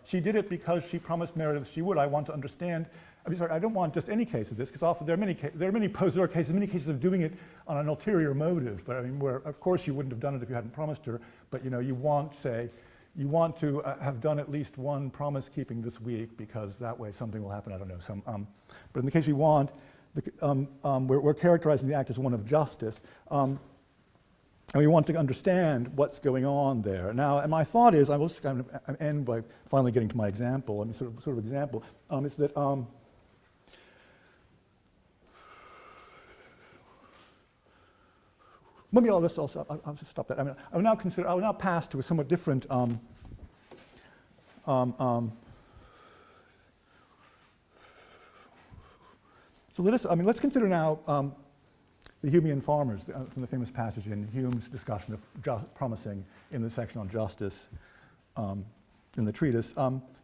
she did it because she promised Meredith she would, I want to understand. I don't want just any case of this, because often there are many cases of doing it on an ulterior motive. But I mean, where of course you wouldn't have done it if you hadn't promised her. But you know, you want to have done at least one promise keeping this week, because that way something will happen. I don't know. But in the case we want. We're characterizing the act as one of justice, and we want to understand what's going on there. Now, and my thought is, I will just kind of end by finally getting to my example. I mean, sort of example is that maybe I'll just stop that. I mean, I will now pass to a somewhat different. So let's consider now the Humean farmers from the famous passage in Hume's discussion of promising in the section on justice in the treatise.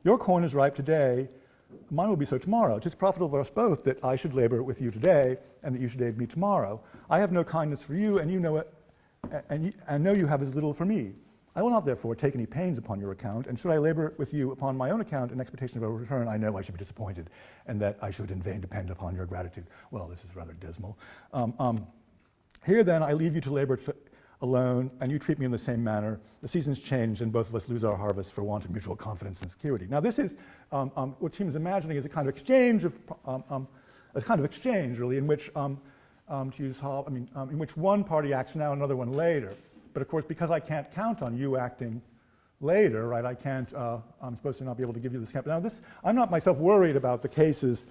Your corn is ripe today, mine will be so tomorrow. 'Tis profitable for us both that I should labor with you today, and that you should aid me tomorrow. I have no kindness for you, and you know it, and know you have as little for me. I will not therefore take any pains upon your account, and should I labor with you upon my own account in expectation of a return, I know I should be disappointed, and that I should in vain depend upon your gratitude. Well, this is rather dismal. Here then I leave you to labor alone, and you treat me in the same manner. The seasons change, and both of us lose our harvest for want of mutual confidence and security. Now this is, what Hume is imagining is a kind of exchange really, in which, in which one party acts now, another one later. But of course, because I can't count on you acting later, right? I can't, I'm supposed to not be able to give you this camp. Now this, I'm not myself worried about the cases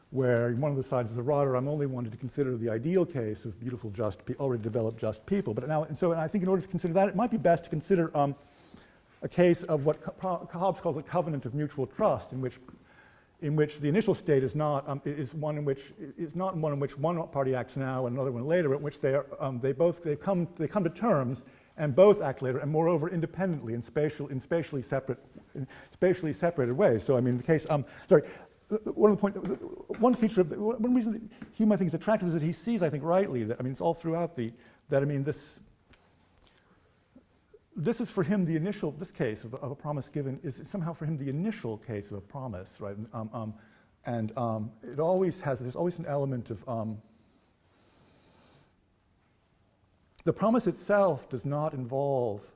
where one of the sides is a rotter. I'm only wanting to consider the ideal case of beautiful, just, already developed just people. But now, and I think in order to consider that, it might be best to consider a case of what Hobbes calls a covenant of mutual trust, in which the initial state is not one in which one party acts now and another one later, but in which they come to terms and both act later, and moreover independently in spatially separated ways. So I mean the case. One feature of one reason that Hume I think is attractive is that he sees, I think rightly, that it's all throughout this is for him the initial, this case of a promise given is somehow for him the initial case of a promise, right? It always has, there's always an element of, the promise itself does not involve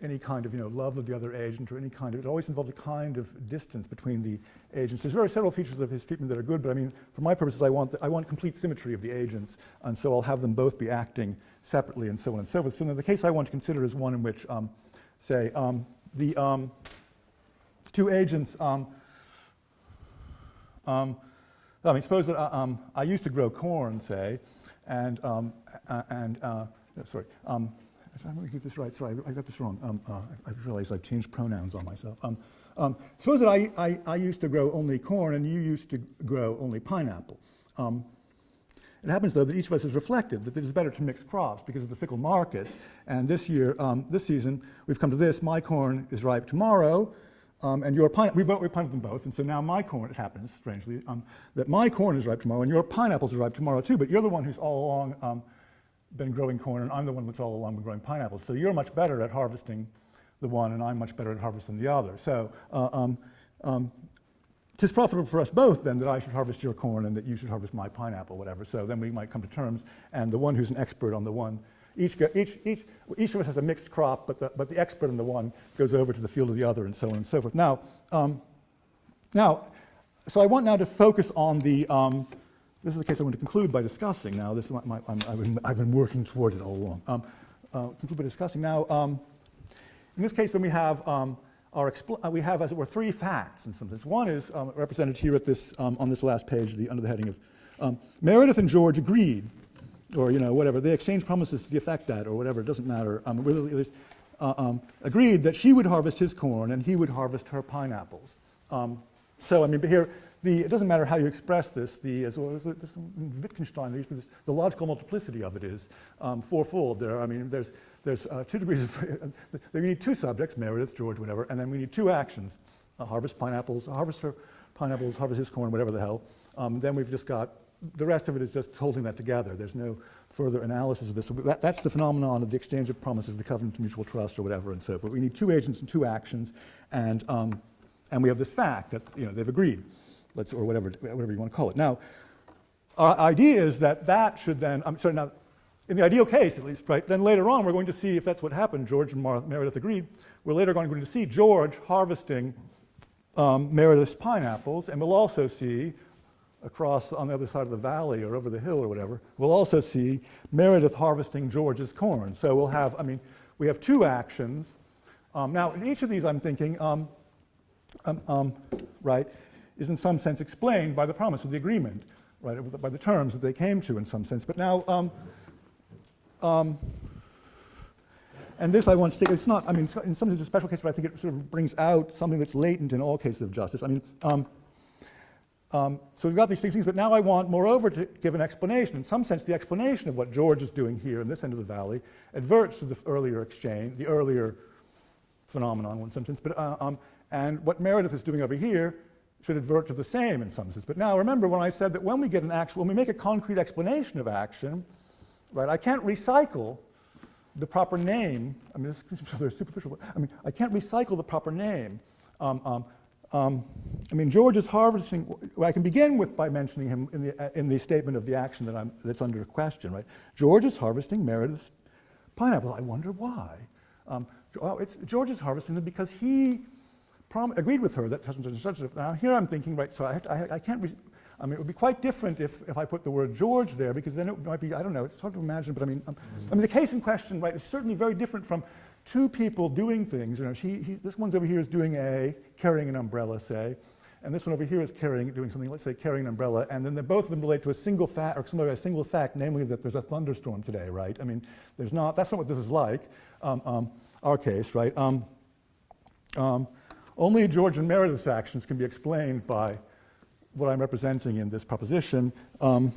any kind of love of the other agent or any kind of, it always involves a kind of distance between the agents. There's several features of his treatment that are good, but I mean, for my purposes, I want complete symmetry of the agents, and so I'll have them both be acting separately and so on and so forth. So the case I want to consider is one in which, say, the two agents, suppose that I used to grow corn, say, I'm going to get this right. Sorry, I got this wrong. I realized I've changed pronouns on myself. Suppose that I used to grow only corn and you used to grow only pineapple. It happens, though, that each of us has reflected that it is better to mix crops because of the fickle markets. And this year, this season, we've come to this. My corn is ripe tomorrow, and your pineapple, we planted them both. And so now my corn, it happens, strangely, that my corn is ripe tomorrow and your pineapples are ripe tomorrow too. But you're the one who's all along been growing corn, and I'm the one that's all along been growing pineapples. So you're much better at harvesting the one, and I'm much better at harvesting the other. So it's profitable for us both then that I should harvest your corn and that you should harvest my pineapple, whatever. So then we might come to terms, and the one who's an expert on the one, each of us has a mixed crop, but the expert on the one goes over to the field of the other, and so on and so forth. Now, so I want now to focus on the. This is the case I want to conclude by discussing. Now, this is I've been working toward it all along. Conclude by discussing. Now, in this case, then we have we have, as it were, three facts in some sense. One is represented here at this on this last page, under the heading of Meredith and George agreed, or whatever. They exchanged promises to the effect that, or whatever. It doesn't matter. Agreed that she would harvest his corn and he would harvest her pineapples. So I mean, here. It doesn't matter how you express this. As well as Wittgenstein, the logical multiplicity of it is fourfold. There's 2 degrees of. We need 2 subjects, Meredith, George, whatever, and then we need 2 actions: harvest pineapples, harvest her pineapples, harvest his corn, whatever the hell. Then we've just got the rest of it is just holding that together. There's no further analysis of this. So that's the phenomenon of the exchange of promises, the covenant of mutual trust, or whatever, and so forth. We need 2 agents and 2 actions, and we have this fact that they've agreed. Or whatever you want to call it. Now, our idea is that should then, now, in the ideal case at least, right, then later on we're going to see if that's what happened. George and Meredith agreed. We're later going to see George harvesting Meredith's pineapples, and we'll also see across on the other side of the valley or over the hill or whatever, we'll also see Meredith harvesting George's corn. So we'll have, we have 2 actions. Now, in each of these I'm thinking, right, is in some sense explained by the promise of the agreement, right, by the terms that they came to in some sense. But now, and this I want to state, it's not, in some sense it's a special case, but I think it sort of brings out something that's latent in all cases of justice. So we've got these things, but now I want, moreover, to give an explanation. In some sense, the explanation of what George is doing here in this end of the valley adverts to the earlier exchange, the earlier phenomenon in some sense, but, and what Meredith is doing over here should advert to the same in some sense. But now remember when I said that when we get an action, when we make a concrete explanation of action, right, I can't recycle the proper name. This is rather superficial. I can't recycle the proper name. George is harvesting. Well, I can begin by mentioning him in the statement of the action that's under question, right? George is harvesting Meredith's pineapple. I wonder why. George is harvesting them because he agreed with her that such and such. Now here I'm thinking, right, so I can't, it would be quite different if I put the word George there, because then it might be, I don't know, it's hard to imagine, but the case in question, right, is certainly very different from two people doing things. This one's over here is doing A, carrying an umbrella, say, and this one over here is doing something, let's say carrying an umbrella, and then both of them relate to a single fact, or a single fact, namely that there's a thunderstorm today, right? I mean, that's not what this is like, our case, right? Only George and Meredith's actions can be explained by what I'm representing in this proposition. Now,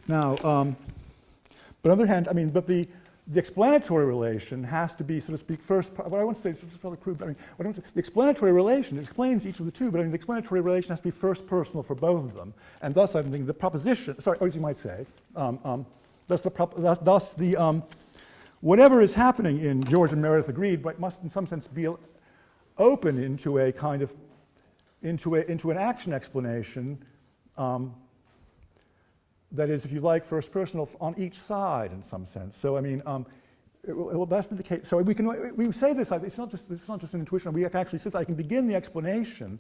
but on the other hand, I mean, but the explanatory relation has to be, so to speak, first. What I want to say is rather crude. But I mean, what I want to say, the explanatory relation explains each of the two, but I mean, the explanatory relation has to be first personal for both of them, and thus I think the proposition. Sorry, as you might say, thus the whatever is happening in George and Meredith agreed, but must in some sense be open into a kind of into an action explanation. That is, if you like, first personal on each side in some sense. So I mean, it will best be the case. So we say this. It's not just an intuition. We actually say I can begin the explanation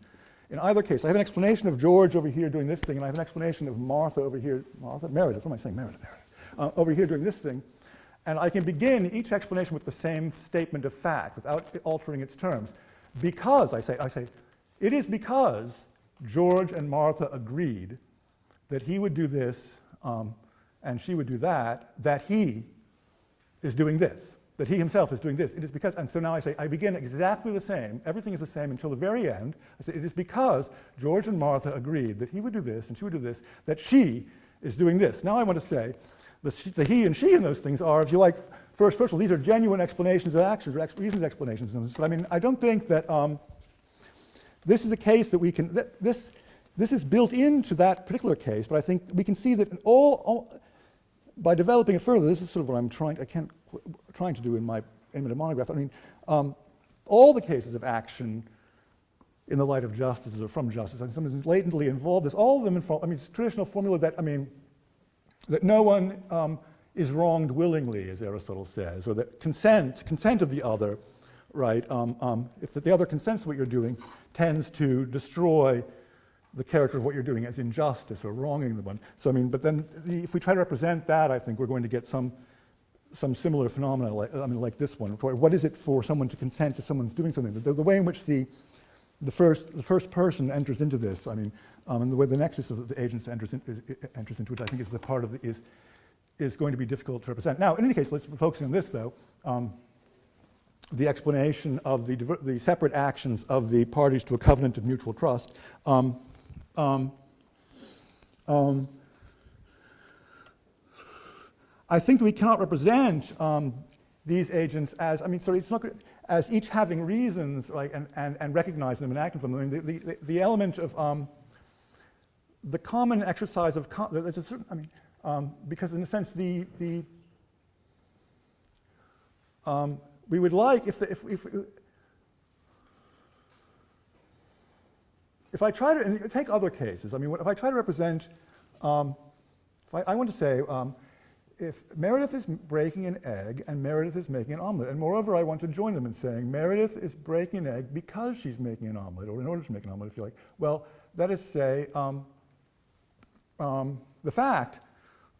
in either case. I have an explanation of George over here doing this thing, and I have an explanation of Martha over here. Meredith. What am I saying? Meredith. Over here doing this thing, and I can begin each explanation with the same statement of fact without altering its terms, because I say it is because George and Martha agreed that he would do this and she would do that, that he is doing this, that he himself is doing this. It is because, and so now I say, I begin exactly the same, everything is the same until the very end. I say, it is because George and Martha agreed that he would do this and she would do this, that she is doing this. Now I want to say, the he and she in those things are, if you like, first personal. These are genuine explanations of actions, or reasons explanations of this. But I mean, I don't think that this is a case that we can, this is built into that particular case, but I think we can see that by developing it further, this is sort of what I'm trying to do in my aim at a monograph. I mean, all the cases of action in the light of justice or from justice, and some is latently involved. There's all of them involved. I mean, it's a traditional formula that that no one is wronged willingly, as Aristotle says, or that consent of the other, right? If the other consents to what you're doing, tends to destroy the character of what you're doing as injustice or wronging the one. So I mean, but then if we try to represent that, I think we're going to get some similar phenomena, like this one. What is it for someone to consent to someone's doing something? The way in which the first person enters into this, I mean, and the way the nexus of the agents enters into it, I think is the part of is going to be difficult to represent. Now, in any case, let's focus on this though. The explanation of the separate actions of the parties to a covenant of mutual trust. I think that we cannot represent these agents as, it's not as each having reasons, right, and recognizing them and acting from them. I mean, the element of the common exercise of, there's a certain, because in a sense we would like if I try to, and take other cases, if I try to represent, I want to say, if Meredith is breaking an egg and Meredith is making an omelet, and moreover I want to join them in saying Meredith is breaking an egg because she's making an omelet, or in order to make an omelet, if you like, well, that is, say, the fact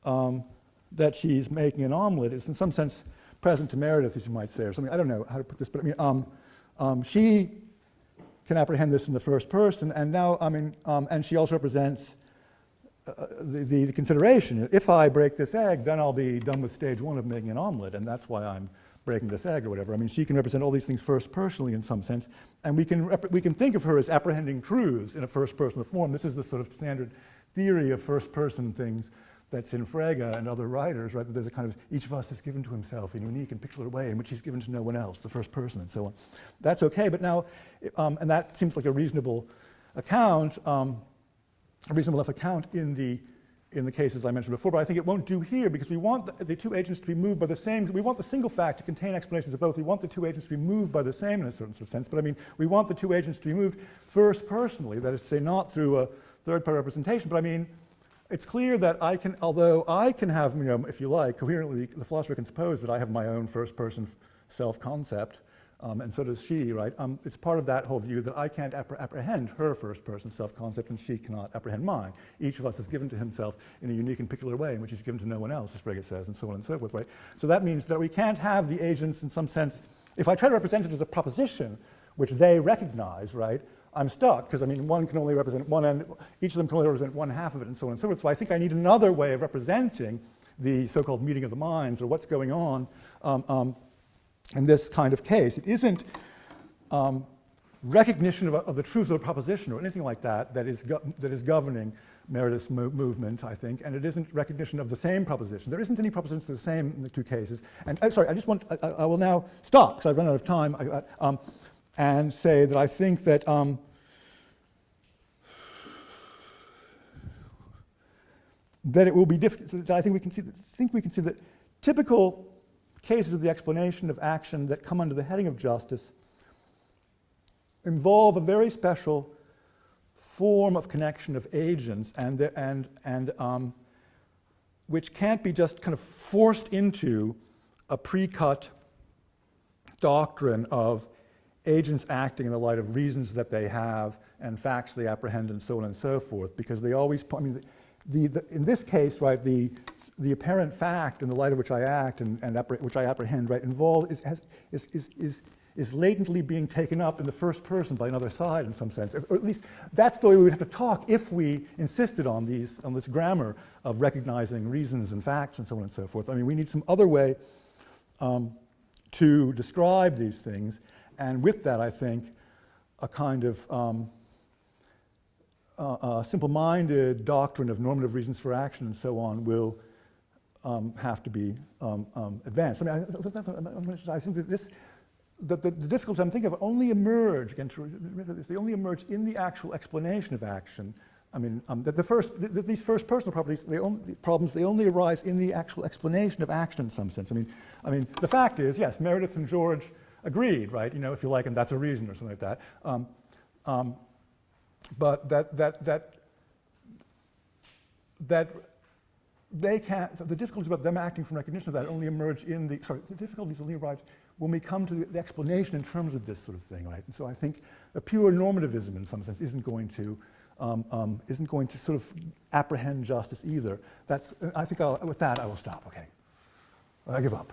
that she's making an omelet is in some sense present to Meredith, as you might say, or something. I don't know how to put this, but she can apprehend this in the first person, and now, and she also represents the consideration. If I break this egg, then I'll be done with stage one of making an omelet, and that's why I'm breaking this egg or whatever. She can represent all these things first personally in some sense, and we can think of her as apprehending truths in a first personal form. This is the sort of standard theory of first person things that's in Frege and other writers, right? That there's a kind of, each of us is given to himself in a unique and particular way in which he's given to no one else, the first person, and so on. That's okay, but now, and that seems like a reasonable account, a reasonable enough account in the cases I mentioned before, but I think it won't do here because we want the two agents to be moved by the same, we want the single fact to contain explanations of both. We want the two agents to be moved by the same in a certain sort of sense, but we want the two agents to be moved first personally, that is to say not through a third-party representation, but it's clear that although I can have, if you like, coherently, the philosopher can suppose that I have my own first-person self-concept, and so does she, right? It's part of that whole view that I can't apprehend her first-person self-concept, and she cannot apprehend mine. Each of us is given to himself in a unique and particular way in which he's given to no one else, as Frege says, and so on and so forth, right? So that means that we can't have the agents in some sense. If I try to represent it as a proposition, which they recognize, right, I'm stuck, because I mean, one can only represent one end, each of them can only represent one half of it, and so on and so forth. So I think I need another way of representing the so-called meeting of the minds, or what's going on in this kind of case. It isn't recognition of the truth of the proposition or anything like that that is governing Meredith's movement, I think, and it isn't recognition of the same proposition. There isn't any propositions the same in the two cases. And sorry, I will now stop because I've run out of time, and say that I think that that it will be difficult. That I think we can see that typical cases of the explanation of action that come under the heading of justice involve a very special form of connection of agents, and which can't be just kind of forced into a pre-cut doctrine of agents acting in the light of reasons that they have and facts they apprehend and so on and so forth, because they always, I mean, in this case, right, the apparent fact in the light of which I act and which I apprehend, right, is latently being taken up in the first person by another side in some sense. Or at least that's the way we would have to talk if we insisted on this grammar of recognizing reasons and facts and so on and so forth. I mean, we need some other way to describe these things, and with that, I think, a kind of simple-minded doctrine of normative reasons for action and so on will have to be advanced. I mean, I think that the difficulties I'm thinking of only emerge, again, they only emerge in the actual explanation of action. I mean, these first-personal properties, they only arise in the actual explanation of action in some sense. I mean, the fact is, yes, Meredith and George agreed, right? You know, if you like, and that's a reason or something like that. But that they can't. The difficulties about them acting from recognition of that only emerge in the. Sorry, the difficulties only arise when we come to the explanation in terms of this sort of thing, right? And so I think a pure normativism, in some sense, isn't going to sort of apprehend justice either. I think with that I will stop. Okay, I give up.